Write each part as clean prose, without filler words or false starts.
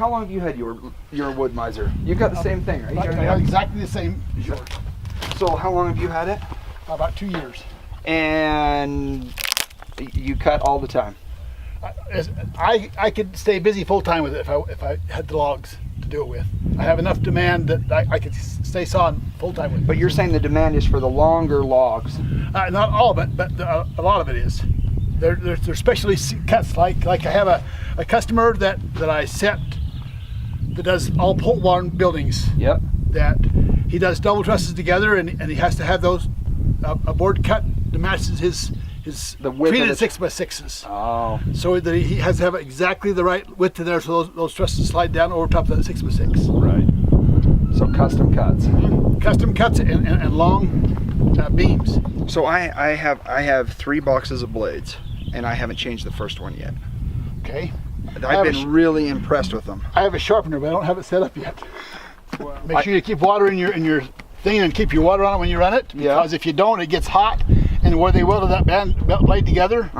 how long have you had your wood miser? You got the same thing, right? I got exactly the same as yours. So how long have you had it? About 2 years. And you cut all the time? I could stay busy full time with it if I had the logs to do it with. I have enough demand that I could stay sawing full time with it. But you're saying the demand is for the longer logs? Not all of it, but a lot of it is. They're specialty cuts. Like I have a customer that I set that does all pole barn buildings. Yep. That he does double trusses together, and he has to have those a board cut that matches his the width treated of the 6x6s. Oh. So that he has to have exactly the right width in there, so those trusses slide down over top of that 6x6. Right. So custom cuts. Mm-hmm. Custom cuts and long beams. So I have 3 boxes of blades, and I haven't changed the first one yet. Okay. I've been really impressed with them. I have a sharpener, but I don't have it set up yet. Make sure you keep water in your thing and keep your water on it when you run it, because if you don't, it gets hot, and where they weld that belt blade together,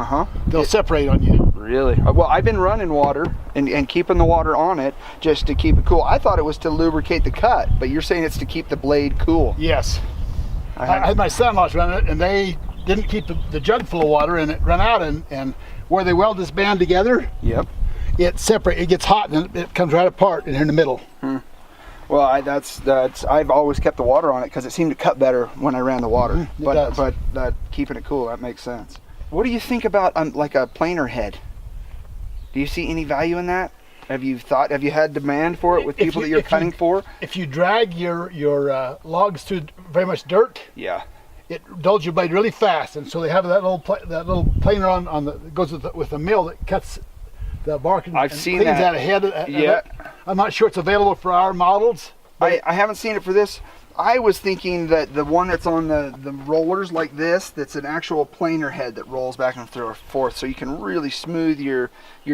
they'll separate on you. Really? Well, I've been running water and keeping the water on it just to keep it cool. I thought it was to lubricate the cut, but you're saying it's to keep the blade cool. Yes. I had my son-in-laws run it, and they didn't keep the jug full of water, and it ran out, and where they weld this band together, it separates. It gets hot, and it comes right apart in here in the middle. Well, I've always kept the water on it because it seemed to cut better when I ran the water. But keeping it cool, that makes sense. What do you think about like a planer head? Do you see any value in that? Have you had demand for it with people that you're cutting for? If you drag your logs through very much dirt, it dulls your blade really fast, and so they have that little planer on that goes with the mill that cuts the bark and cleans that ahead. I'm not sure it's available for our models. I haven't seen it for this. I was thinking that the one that's on the rollers like this, that's an actual planer head that rolls back and forth, so you can really smooth your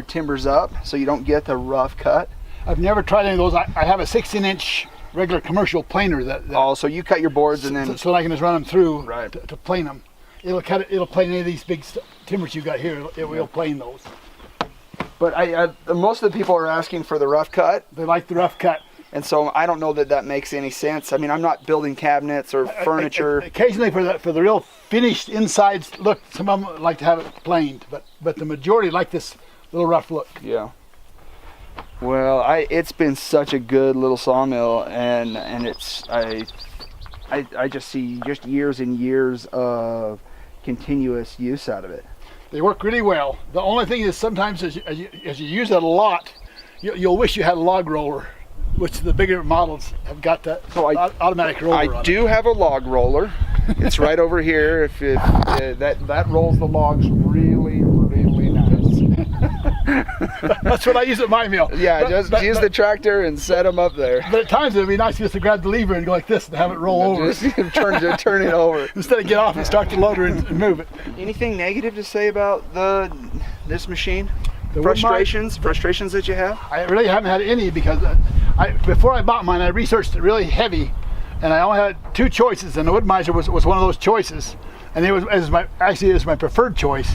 timbers up so you don't get the rough cut. I've never tried any of those. I have a 16-inch regular commercial planer that so you cut your boards and then so I can just run them through to plane them. It'll plane any of these big timbers you got here. It will plane those. But most of the people are asking for the rough cut. They like the rough cut. And so I don't know that makes any sense. I mean, I'm not building cabinets or furniture. Occasionally for the real finished insides look, some of them like to have it planed, but the majority like this little rough look. Yeah. Well, it's been such a good little sawmill, and I just see just years and years of continuous use out of it. They work really well. The only thing is sometimes as you use it a lot, you'll wish you had a log roller, which the bigger models have got that automatic roller on it. I do have a log roller. It's right over here. If that rolls the logs really, really nice. That's what I use at my mill. Yeah, just use the tractor and set them up there. But at times it'd be nice just to grab the lever and go like this and have it roll over. Just turn it over. Instead of get off and start the loader and move it. Anything negative to say about this machine? Frustrations that you have? I really haven't had any, because before I bought mine, I researched it really heavy, and I only had 2 choices, and the wood miser was one of those choices, and it was my preferred choice.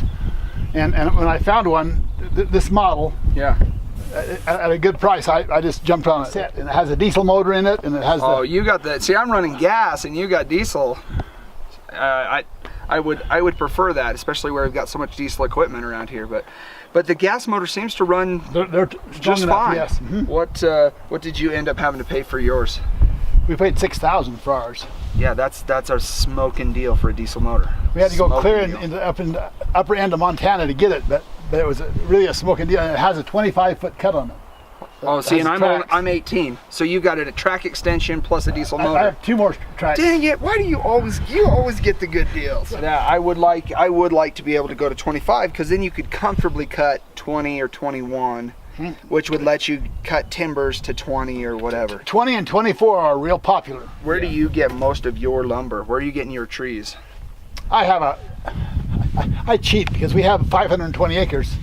And when I found one, this model, at a good price, I just jumped on it. And it has a diesel motor in it, and it has. Oh, you got that? See, I'm running gas, and you got diesel. I would prefer that, especially where we've got so much diesel equipment around here. But the gas motor seems to run they're just fine. Yes. Mm-hmm. What did you end up having to pay for yours? We paid $6,000 for ours. Yeah, that's our smoking deal for a diesel motor. We had to go clear in the upper end of Montana to get it, but it was really a smoking deal, and it has a 25-foot cut on it. Oh, see, and I'm 18, so you got it a track extension plus a diesel motor. I have 2 more tracks. Dang it! Why do you always get the good deals? Yeah, I would like to be able to go to 25, because then you could comfortably cut 20 or 21, which would let you cut timbers to 20 or whatever. 20 and 24 are real popular. Where do you get most of your lumber? Where are you getting your trees? I cheat, because we have 520 acres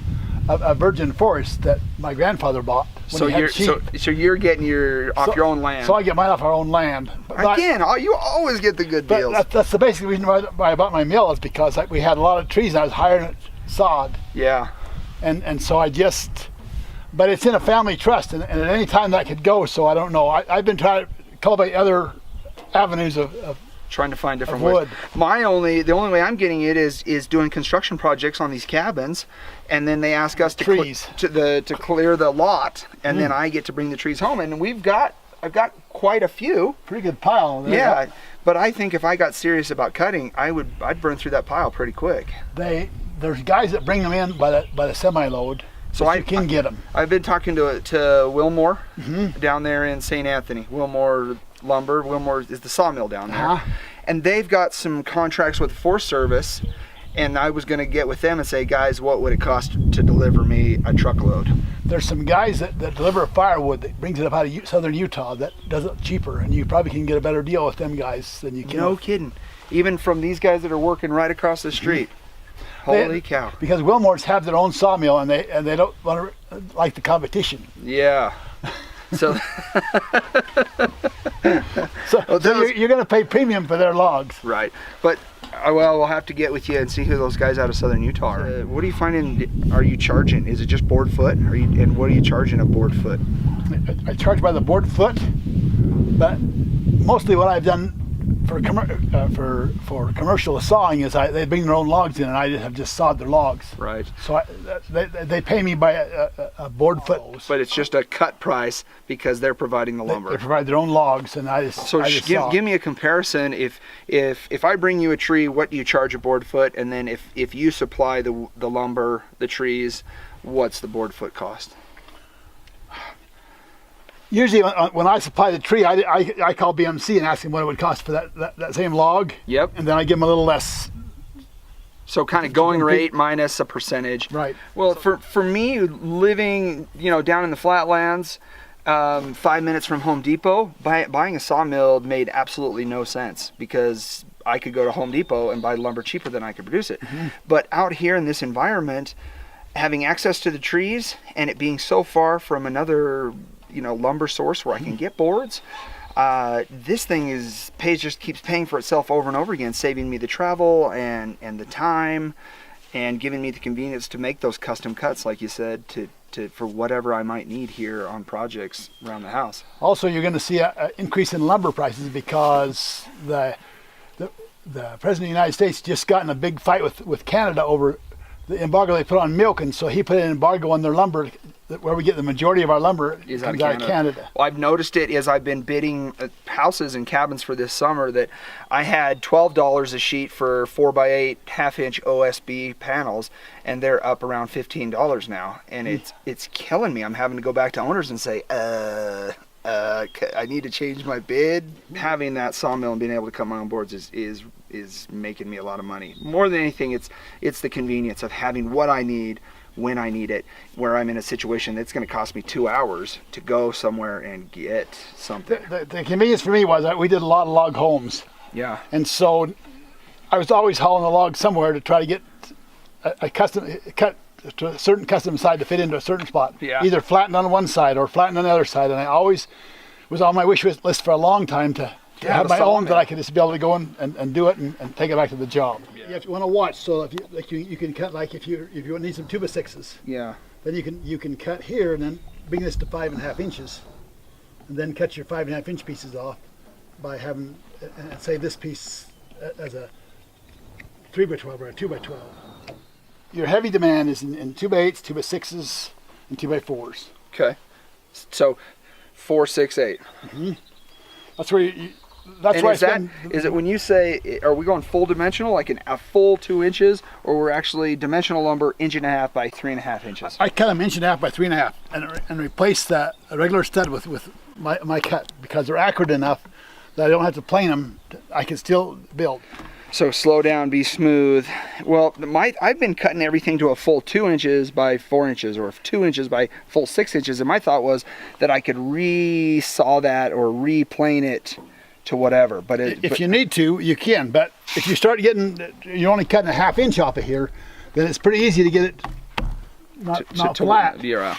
of virgin forest that my grandfather bought. So you're getting off your own land. So I get mine off our own land. Again, you always get the good deals. That's the basic reason why I bought my mill, is because we had a lot of trees and I was hiring it sawed. Yeah. And so I just But it's in a family trust, and at any time that could go. So I don't know. I've been trying to cultivate other avenues of trying to find different ways. The only way I'm getting it is doing construction projects on these cabins, and then they ask us to clear the lot, and then I get to bring the trees home. And I've got quite a few. Pretty good pile. Yeah, but I think if I got serious about cutting, I'd burn through that pile pretty quick. There's guys that bring them in by the semi-load. So you can get them. I've been talking to Wilmore down there in St. Anthony. Wilmore Lumber. Wilmore is the sawmill down there, and they've got some contracts with the Forest Service. And I was going to get with them and say, guys, what would it cost to deliver me a truckload? There's some guys that deliver firewood that brings it up out of southern Utah that does it cheaper, and you probably can get a better deal with them guys than you can. No kidding. Even from these guys that are working right across the street. Holy cow! Because Wilmores have their own sawmill, and they don't want to like the competition. Yeah. So, you're going to pay premium for their logs, right? But we'll have to get with you and see who those guys out of southern Utah are. What are you finding? Are you charging? Is it just board foot? And what are you charging a board foot? I charge by the board foot, but mostly what I've done for commercial sawing is they bring their own logs in, and I have just sawed their logs. Right. So they pay me by a board foot. But it's just a cut price because they're providing the lumber. They provide their own logs, and I just give me a comparison. If I bring you a tree, what do you charge a board foot? And then if you supply the lumber, the trees, what's the board foot cost? Usually when I supply the tree, I call BMC and ask them what it would cost for that same log. Yep. And then I give them a little less. So kind of going rate minus a percentage. Right. Well, for me, living down in the flatlands, 5 minutes from Home Depot, buying a sawmill made absolutely no sense because I could go to Home Depot and buy lumber cheaper than I could produce it. But out here in this environment, having access to the trees and it being so far from another lumber source where I can get boards, this thing just keeps paying for itself over and over again, saving me the travel and the time, and giving me the convenience to make those custom cuts, like you said, for whatever I might need here on projects around the house. Also, you're going to see an increase in lumber prices because the President of the United States just got in a big fight with Canada over the embargo they put on milk, and so he put an embargo on their lumber, where we get the majority of our lumber comes out of Canada. Well, I've noticed it as I've been bidding houses and cabins for this summer that I had $12 a sheet for 4x8 half-inch OSB panels, and they're up around $15 now, and it's killing me. I'm having to go back to owners and say, I need to change my bid. Having that sawmill and being able to cut my own boards is making me a lot of money. More than anything, it's the convenience of having what I need when I need it, where I'm in a situation that's going to cost me 2 hours to go somewhere and get something. The convenience for me was that we did a lot of log homes. Yeah. And so I was always hauling a log somewhere to try to get a custom cut to a certain custom side to fit into a certain spot. Yeah. Either flattened on one side or flattened on the other side. And I always was on my wish list for a long time to have my own that I could just be able to go in and do it and take it back to the job. Yeah. You want to watch, so if you can cut, like if you need some 2x6s. Yeah. Then you can cut here and then bring this to 5.5 inches, and then cut your 5.5 inch pieces off by having and save this piece as a 3x12 or a 2x12. Your heavy demand is in 2x8s, 2x6s, and 2x4s. Okay. So 4, 6, 8. Mm-hmm. That's where that's why is it when you say, are we going full dimensional, like a full 2 inches, or we're actually dimensional lumber 1.5 by 3.5 inches? I cut them 1.5 by 3.5 and replace that a regular stud with my cut, because they're accurate enough that I don't have to plane them. I can still build. So slow down, be smooth. Well, I've been cutting everything to a full 2 inches by 4 inches, or 2 inches by full 6 inches, and my thought was that I could re-saw that or re-plane it to whatever. But if you need to, you can. But if you start you're only cutting a 1/2 inch off of here, then it's pretty easy to get it not flat. Yeah.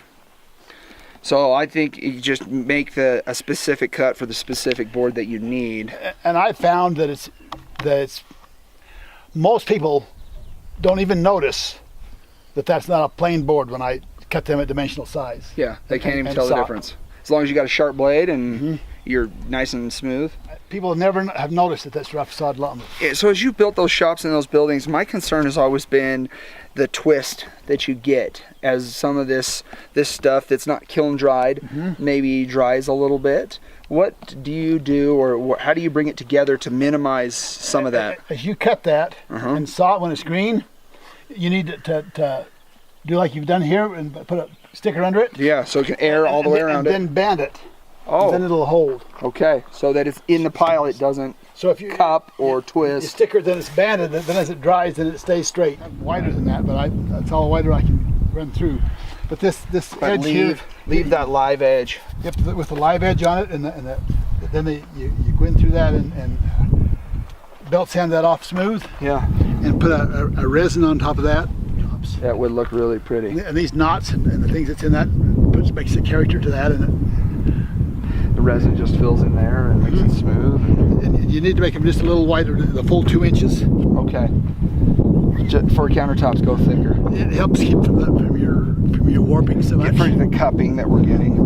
So I think you just make a specific cut for the specific board that you need. And I found that it's most people don't even notice that that's not a plain board when I cut them at dimensional size. Yeah, they can't even tell the difference. As long as you got a sharp blade and you're nice and smooth. People never have noticed that that's rough sawed lumber. Yeah, so as you built those shops and those buildings, my concern has always been the twist that you get as some of this stuff that's not kiln dried maybe dries a little bit. What do you do, or how do you bring it together to minimize some of that? As you cut that and saw it when it's green, you need to do like you've done here and put a sticker under it. Yeah, so it can air all the way around it. And then band it. Oh. Then it'll hold. Okay, so that it's in the pile, it doesn't cup or twist. You sticker, then it's banded, then as it dries, then it stays straight. I'm wider than that, but that's all wider I can run through. But this edge here, leave that live edge. Yep, with the live edge on it, and then you go in through that and belt sand that off smooth. Yeah. And put a resin on top of that. That would look really pretty. And these knots and the things that's in that makes a character to that, and the resin just fills in there and makes it smooth. And you need to make them just a little wider, the full 2 inches. Okay. For countertops, go thicker. It helps keep from your warping so much. Get from the cupping that we're getting.